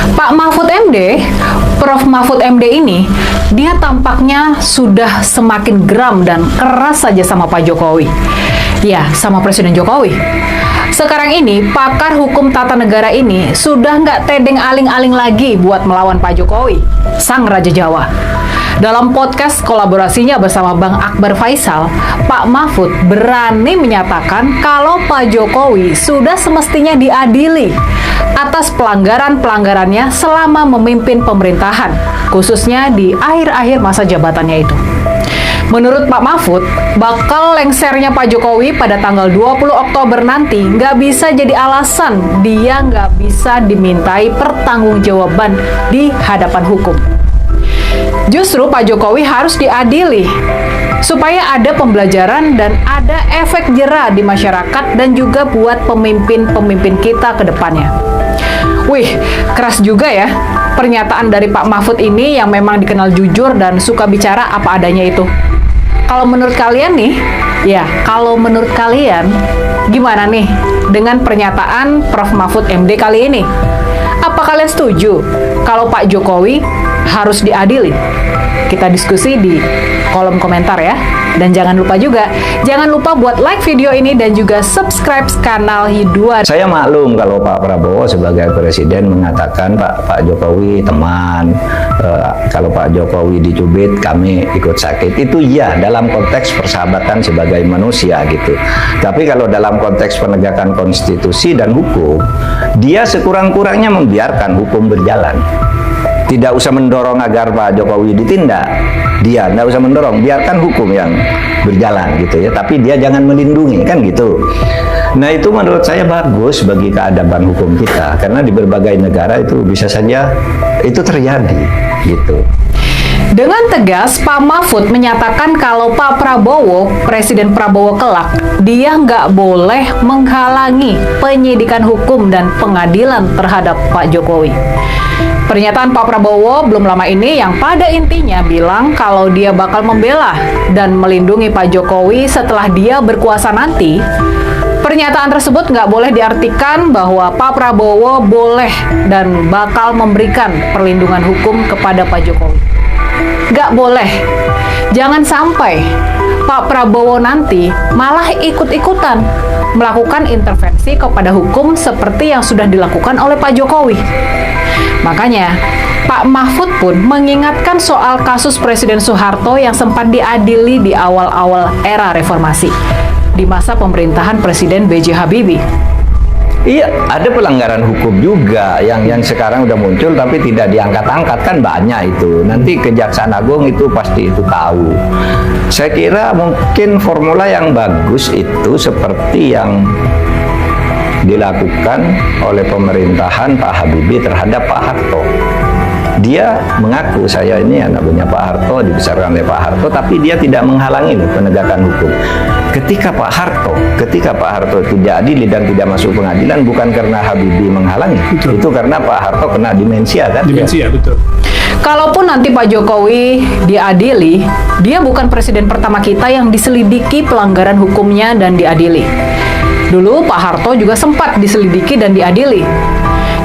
Pak Mahfud MD, Prof. Mahfud MD ini, dia tampaknya sudah semakin geram dan keras saja sama Pak Jokowi. Ya, sama Presiden Jokowi. Sekarang ini, pakar hukum tata negara ini sudah nggak tedeng aling-aling lagi buat melawan Pak Jokowi, sang Raja Jawa. Dalam podcast kolaborasinya bersama Bang Akbar Faisal, Pak Mahfud berani menyatakan kalau Pak Jokowi sudah semestinya diadili atas pelanggaran-pelanggarannya selama memimpin pemerintahan, khususnya di akhir-akhir masa jabatannya itu. Menurut Pak Mahfud, bakal lengsernya Pak Jokowi pada tanggal 20 Oktober nanti nggak bisa jadi alasan dia nggak bisa dimintai pertanggungjawaban di hadapan hukum. Justru Pak Jokowi harus diadili supaya ada pembelajaran dan ada efek jera di masyarakat dan juga buat pemimpin-pemimpin kita ke depannya. Wih, keras juga ya pernyataan dari Pak Mahfud ini yang memang dikenal jujur dan suka bicara apa adanya itu. Kalau menurut kalian nih, kalau menurut kalian gimana nih dengan pernyataan Prof. Mahfud MD kali ini? Apa kalian setuju kalau Pak Jokowi harus diadili? Kita diskusi di kolom komentar ya. Dan jangan lupa buat like video ini dan juga subscribe kanal Hidua. Saya maklum kalau Pak Prabowo sebagai presiden mengatakan Pak Jokowi teman, kalau Pak Jokowi dicubit kami ikut sakit. Itu ya dalam konteks persahabatan sebagai manusia gitu. Tapi kalau dalam konteks penegakan konstitusi dan hukum, dia sekurang-kurangnya membiarkan hukum berjalan. Tidak usah mendorong agar Pak Jokowi ditindak. Dia tidak usah mendorong, biarkan hukum yang berjalan gitu ya. Tapi dia jangan melindungi kan gitu. Nah itu menurut saya bagus bagi keadaban hukum kita, karena di berbagai negara itu bisa saja itu terjadi gitu. Dengan tegas, Pak Mahfud menyatakan kalau Pak Prabowo, Presiden Prabowo kelak, dia nggak boleh menghalangi penyidikan hukum dan pengadilan terhadap Pak Jokowi. Pernyataan Pak Prabowo belum lama ini yang pada intinya bilang kalau dia bakal membela dan melindungi Pak Jokowi setelah dia berkuasa nanti. Pernyataan tersebut nggak boleh diartikan bahwa Pak Prabowo boleh dan bakal memberikan perlindungan hukum kepada Pak Jokowi. Nggak boleh. Jangan sampai Pak Prabowo nanti malah ikut-ikutan melakukan intervensi kepada hukum seperti yang sudah dilakukan oleh Pak Jokowi. Makanya, Pak Mahfud pun mengingatkan soal kasus Presiden Soeharto yang sempat diadili di awal-awal era reformasi, di masa pemerintahan Presiden B.J. Habibie. Iya, ada pelanggaran hukum juga yang sekarang udah muncul tapi tidak diangkat-angkat, kan banyak itu. Nanti Kejaksaan Agung itu pasti itu tahu. Saya kira mungkin formula yang bagus itu seperti yang dilakukan oleh pemerintahan Pak Habibie terhadap Pak Harto. Dia mengaku saya ini anaknya Pak Harto, dibesarkan oleh Pak Harto, tapi dia tidak menghalangi penegakan hukum. Ketika Pak Harto tidak adil dan tidak masuk pengadilan, bukan karena Habibie menghalangi, betul. Itu karena Pak Harto kena demensia kan? Demensia, betul. Kalaupun nanti Pak Jokowi diadili, dia bukan presiden pertama kita yang diselidiki pelanggaran hukumnya dan diadili. Dulu Pak Harto juga sempat diselidiki dan diadili.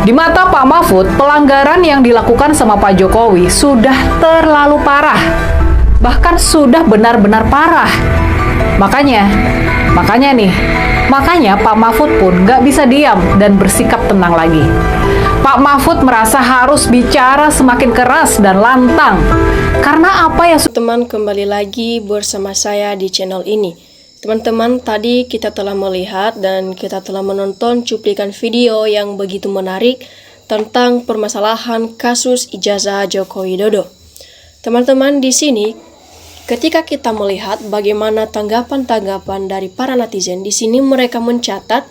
Di mata Pak Mahfud, pelanggaran yang dilakukan sama Pak Jokowi sudah terlalu parah. Bahkan sudah benar-benar parah. Makanya Pak Mahfud pun nggak bisa diam dan bersikap tenang lagi. Pak Mahfud merasa harus bicara semakin keras dan lantang. Karena apa yang... Teman, kembali lagi bersama saya di channel ini. Teman-teman, tadi kita telah melihat dan kita telah menonton cuplikan video yang begitu menarik tentang permasalahan kasus ijazah Joko Widodo. Teman-teman, di sini ketika kita melihat bagaimana tanggapan-tanggapan dari para netizen, di sini mereka mencatat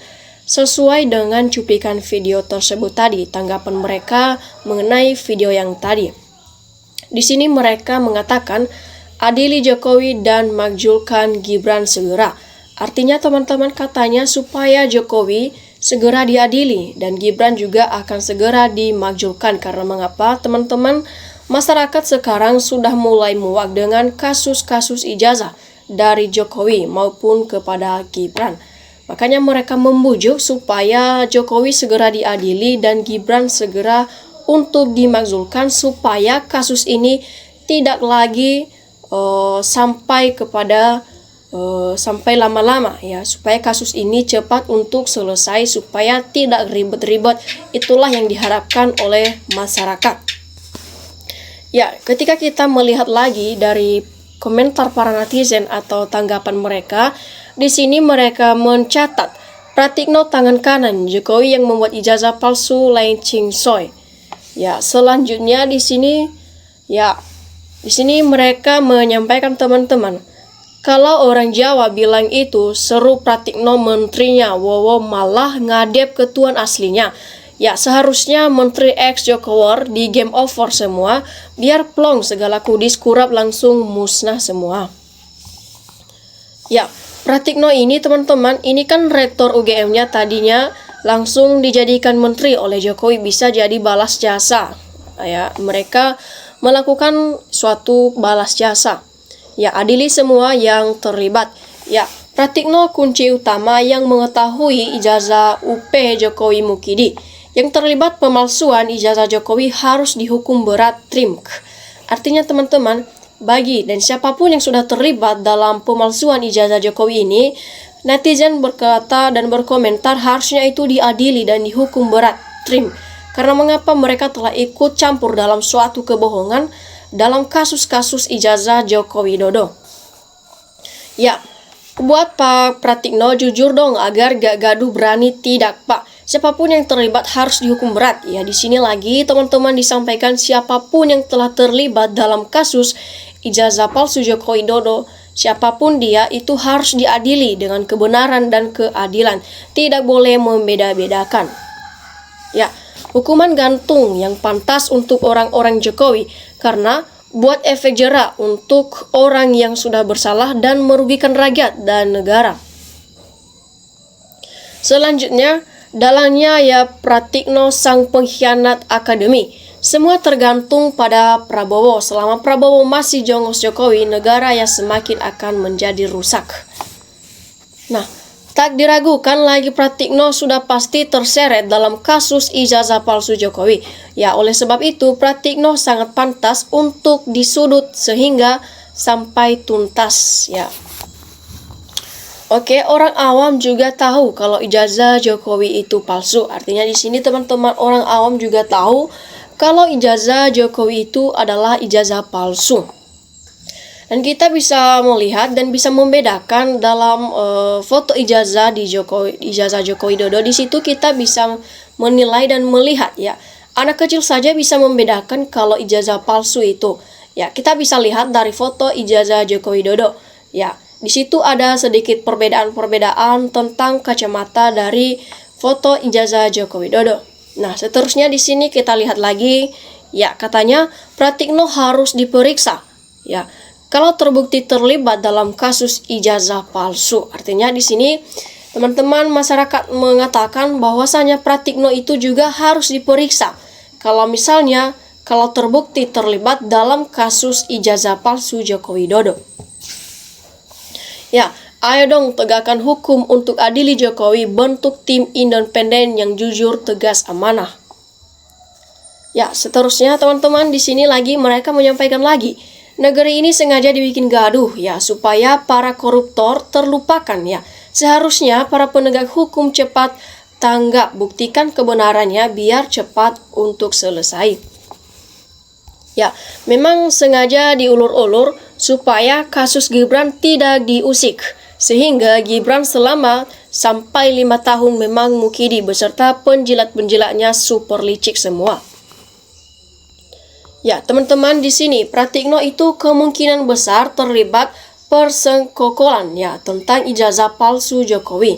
sesuai dengan cuplikan video tersebut tadi, tanggapan mereka mengenai video yang tadi. Di sini mereka mengatakan adili Jokowi dan makjulkan Gibran segera. Artinya teman-teman, katanya supaya Jokowi segera diadili dan Gibran juga akan segera dimakjulkan. Karena mengapa teman-teman? Masyarakat sekarang sudah mulai muak dengan kasus-kasus ijazah dari Jokowi maupun kepada Gibran. Makanya mereka membujuk supaya Jokowi segera diadili dan Gibran segera untuk dimakzulkan supaya kasus ini tidak lagi sampai lama-lama ya, supaya kasus ini cepat untuk selesai, supaya tidak ribet-ribet. Itulah yang diharapkan oleh masyarakat. Ya, ketika kita melihat lagi dari komentar para netizen atau tanggapan mereka, di sini mereka mencatat Pratikno tangan kanan Jokowi yang membuat ijazah palsu Lain Ching Soy. Ya, selanjutnya di sini mereka menyampaikan, teman-teman, kalau orang Jawa bilang itu seru Pratikno menterinya, Wowo malah ngadep ke tuan aslinya. Ya, seharusnya Menteri X Jokowi di game over semua, biar plong segala kudis kurap langsung musnah semua. Ya, Pratikno ini, teman-teman, ini kan rektor UGM-nya tadinya langsung dijadikan menteri oleh Jokowi, bisa jadi balas jasa. Ya, mereka melakukan suatu balas jasa. Ya, adili semua yang terlibat. Ya, Pratikno kunci utama yang mengetahui ijazah UP Jokowi Mukidi. Yang terlibat pemalsuan ijazah Jokowi harus dihukum berat trimk. Artinya, teman-teman, bagi dan siapapun yang sudah terlibat dalam pemalsuan ijazah Jokowi ini, netizen berkata dan berkomentar harusnya itu diadili dan dihukum berat trim. Karena mengapa mereka telah ikut campur dalam suatu kebohongan dalam kasus-kasus ijazah Joko Widodo. Ya, buat Pak Pratikno jujur dong agar gak gaduh, berani tidak Pak. Siapapun yang terlibat harus dihukum berat. Ya, di sini lagi teman-teman disampaikan siapapun yang telah terlibat dalam kasus ijazah palsu Joko Widodo, siapapun dia itu harus diadili dengan kebenaran dan keadilan. Tidak boleh membeda-bedakan. Ya, hukuman gantung yang pantas untuk orang-orang Jokowi karena buat efek jera untuk orang yang sudah bersalah dan merugikan rakyat dan negara. Selanjutnya, dalangnya ya Pratikno sang pengkhianat akademi. Semua tergantung pada Prabowo. Selama Prabowo masih jongos Jokowi, negara yang semakin akan menjadi rusak. Nah, tak diragukan lagi Pratikno sudah pasti terseret dalam kasus ijazah palsu Jokowi. Ya, oleh sebab itu Pratikno sangat pantas untuk disudut sehingga sampai tuntas ya. Oke, orang awam juga tahu kalau ijazah Jokowi itu palsu. Artinya di sini teman-teman, orang awam juga tahu kalau ijazah Jokowi itu adalah ijazah palsu. Dan kita bisa melihat dan bisa membedakan dalam foto ijazah di ijazah Joko Widodo. Di situ kita bisa menilai dan melihat ya. Anak kecil saja bisa membedakan kalau ijazah palsu itu. Ya, kita bisa lihat dari foto ijazah Joko Widodo. Ya, di situ ada sedikit perbedaan-perbedaan tentang kacamata dari foto ijazah Joko Widodo. Nah, seterusnya di sini kita lihat lagi. Ya, katanya Pratikno harus diperiksa. Ya, kalau terbukti terlibat dalam kasus ijazah palsu. Artinya di sini teman-teman masyarakat mengatakan bahwasanya Pratikno itu juga harus diperiksa. Kalau misalnya kalau terbukti terlibat dalam kasus ijazah palsu Joko Widodo. Ya, ayo dong tegakkan hukum untuk adili Jokowi, bentuk tim independen yang jujur, tegas, amanah. Ya, seterusnya teman-teman di sini lagi mereka menyampaikan lagi. Negeri ini sengaja dibikin gaduh ya, supaya para koruptor terlupakan ya. Seharusnya para penegak hukum cepat tanggap, buktikan kebenarannya biar cepat untuk selesai. Ya, memang sengaja diulur-ulur supaya kasus Gibran tidak diusik. Sehingga Gibran selama sampai 5 tahun memang Mukidi beserta penjilat-penjilatnya super licik semua. Ya, teman-teman di sini Pratikno itu kemungkinan besar terlibat persengkokolan ya tentang ijazah palsu Jokowi.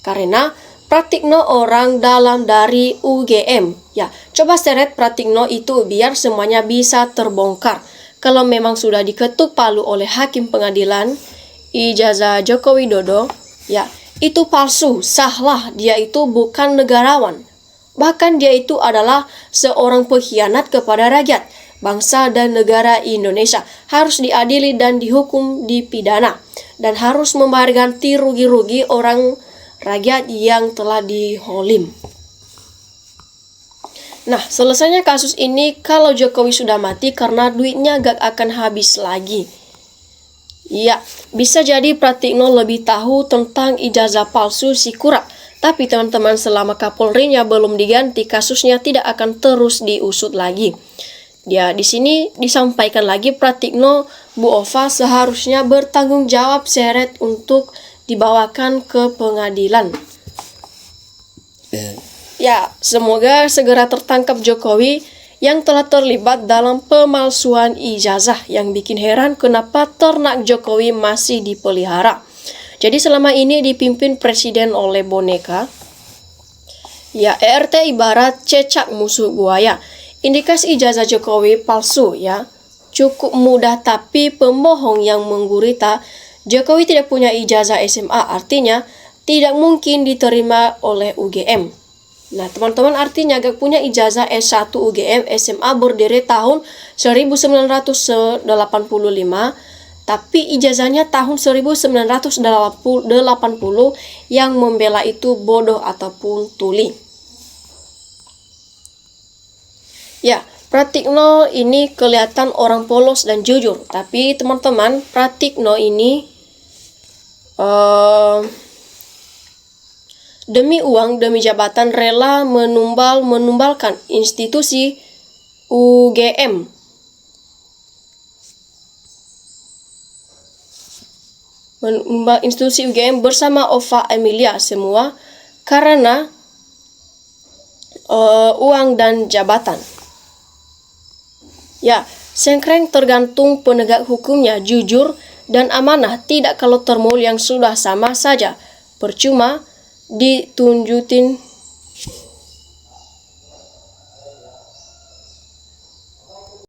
Karena Pratikno orang dalam dari UGM. Ya, coba seret Pratikno itu biar semuanya bisa terbongkar. Kalau memang sudah diketuk palu oleh hakim pengadilan ijazah Joko Widodo, ya itu palsu, sahlah, dia itu bukan negarawan. Bahkan dia itu adalah seorang pengkhianat kepada rakyat, bangsa dan negara Indonesia. Harus diadili dan dihukum dipidana. Dan harus membayar ganti rugi-rugi orang rakyat yang telah diholim. Nah, selesainya kasus ini kalau Jokowi sudah mati karena duitnya gak akan habis lagi. Ya, bisa jadi Pratikno lebih tahu tentang ijazah palsu si Kura. Tapi teman-teman, selama Kapolrinya belum diganti, kasusnya tidak akan terus diusut lagi. Dia di sini disampaikan lagi Pratikno, Bu Ova seharusnya bertanggung jawab seret untuk dibawakan ke pengadilan. Ya, semoga segera tertangkap Jokowi yang telah terlibat dalam pemalsuan ijazah. Yang bikin heran kenapa ternak Jokowi masih dipelihara. Jadi selama ini dipimpin presiden oleh boneka. Ya, ERT ibarat cecak musuh buaya. Indikasi ijazah Jokowi palsu ya. Cukup mudah, tapi pembohong yang menggurita Jokowi tidak punya ijazah SMA, artinya tidak mungkin diterima oleh UGM. Nah, teman-teman, artinya gak punya ijazah S1 UGM SMA berdiri tahun 1985, tapi ijazahnya tahun 1980 yang membela itu bodoh ataupun tuli. Ya, Pratikno ini kelihatan orang polos dan jujur, tapi teman-teman, Pratikno ini demi uang, demi jabatan rela menumbalkan institusi UGM. Menumbal institusi UGM bersama Ova Emilia semua karena uang dan jabatan. Ya, sengkreng tergantung penegak hukumnya jujur dan amanah, tidak kalau termul yang sudah sama saja. Percuma ditunjukin